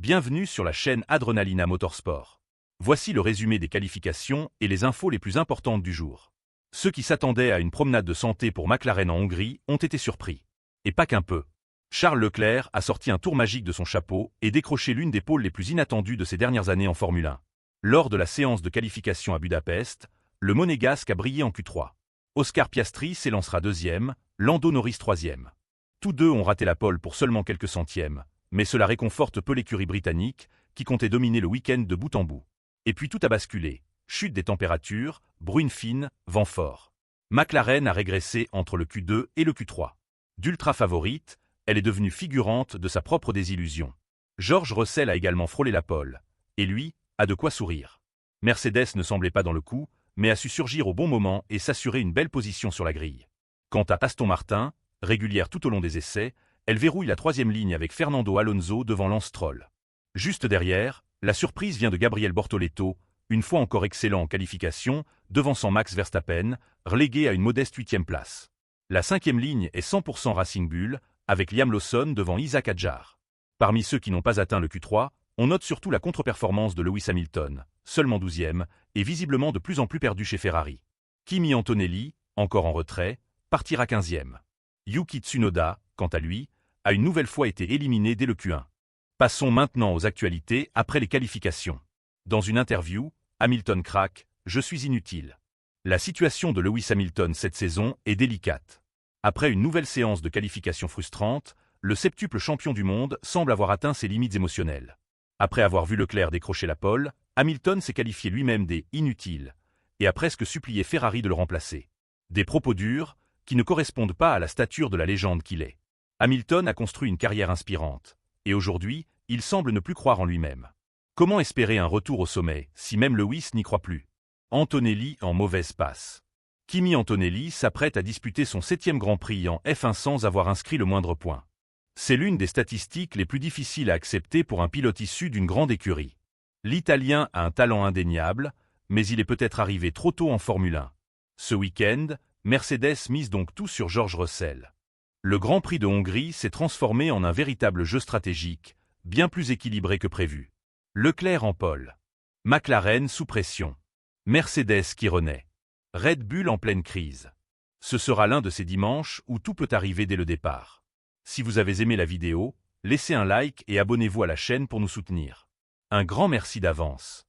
Bienvenue sur la chaîne Adrenalina Motorsport. Voici le résumé des qualifications et les infos les plus importantes du jour. Ceux qui s'attendaient à une promenade de santé pour McLaren en Hongrie ont été surpris. Et pas qu'un peu. Charles Leclerc a sorti un tour magique de son chapeau et décroché l'une des pôles les plus inattendues de ces dernières années en Formule 1. Lors de la séance de qualification à Budapest, le Monégasque a brillé en Q3. Oscar Piastri s'élancera deuxième, Lando Norris troisième. Tous deux ont raté la pole pour seulement quelques centièmes, mais cela réconforte peu l'écurie britannique, qui comptait dominer le week-end de bout en bout. Et puis tout a basculé. Chute des températures, bruine fine, vent fort. McLaren a régressé entre le Q2 et le Q3. D'ultra favorite, elle est devenue figurante de sa propre désillusion. George Russell a également frôlé la pole. Et lui, a de quoi sourire. Mercedes ne semblait pas dans le coup, mais a su surgir au bon moment et s'assurer une belle position sur la grille. Quant à Aston Martin, régulière tout au long des essais, elle verrouille la troisième ligne avec Fernando Alonso devant Lance Stroll. Juste derrière, la surprise vient de Gabriel Bortoleto, une fois encore excellent en qualification, devançant Max Verstappen, relégué à une modeste 8e place. La cinquième ligne est 100% Racing Bull, avec Liam Lawson devant Isaac Hadjar. Parmi ceux qui n'ont pas atteint le Q3, on note surtout la contre-performance de Lewis Hamilton, seulement 12e, et visiblement de plus en plus perdu chez Ferrari. Kimi Antonelli, encore en retrait, partira 15e. Yuki Tsunoda, quant à lui, a une nouvelle fois été éliminé dès le Q1. Passons maintenant aux actualités après les qualifications. Dans une interview, Hamilton craque « Je suis inutile ». La situation de Lewis Hamilton cette saison est délicate. Après une nouvelle séance de qualification frustrante, le septuple champion du monde semble avoir atteint ses limites émotionnelles. Après avoir vu Leclerc décrocher la pole, Hamilton s'est qualifié lui-même des « inutiles » et a presque supplié Ferrari de le remplacer. Des propos durs qui ne correspondent pas à la stature de la légende qu'il est. Hamilton a construit une carrière inspirante, et aujourd'hui, il semble ne plus croire en lui-même. Comment espérer un retour au sommet si même Lewis n'y croit plus? Antonelli en mauvaise passe. Kimi Antonelli s'apprête à disputer son 7e Grand Prix en F1 sans avoir inscrit le moindre point. C'est l'une des statistiques les plus difficiles à accepter pour un pilote issu d'une grande écurie. L'Italien a un talent indéniable, mais il est peut-être arrivé trop tôt en Formule 1. Ce week-end, Mercedes mise donc tout sur George Russell. Le Grand Prix de Hongrie s'est transformé en un véritable jeu stratégique, bien plus équilibré que prévu. Leclerc en pole. McLaren sous pression. Mercedes qui renaît. Red Bull en pleine crise. Ce sera l'un de ces dimanches où tout peut arriver dès le départ. Si vous avez aimé la vidéo, laissez un like et abonnez-vous à la chaîne pour nous soutenir. Un grand merci d'avance.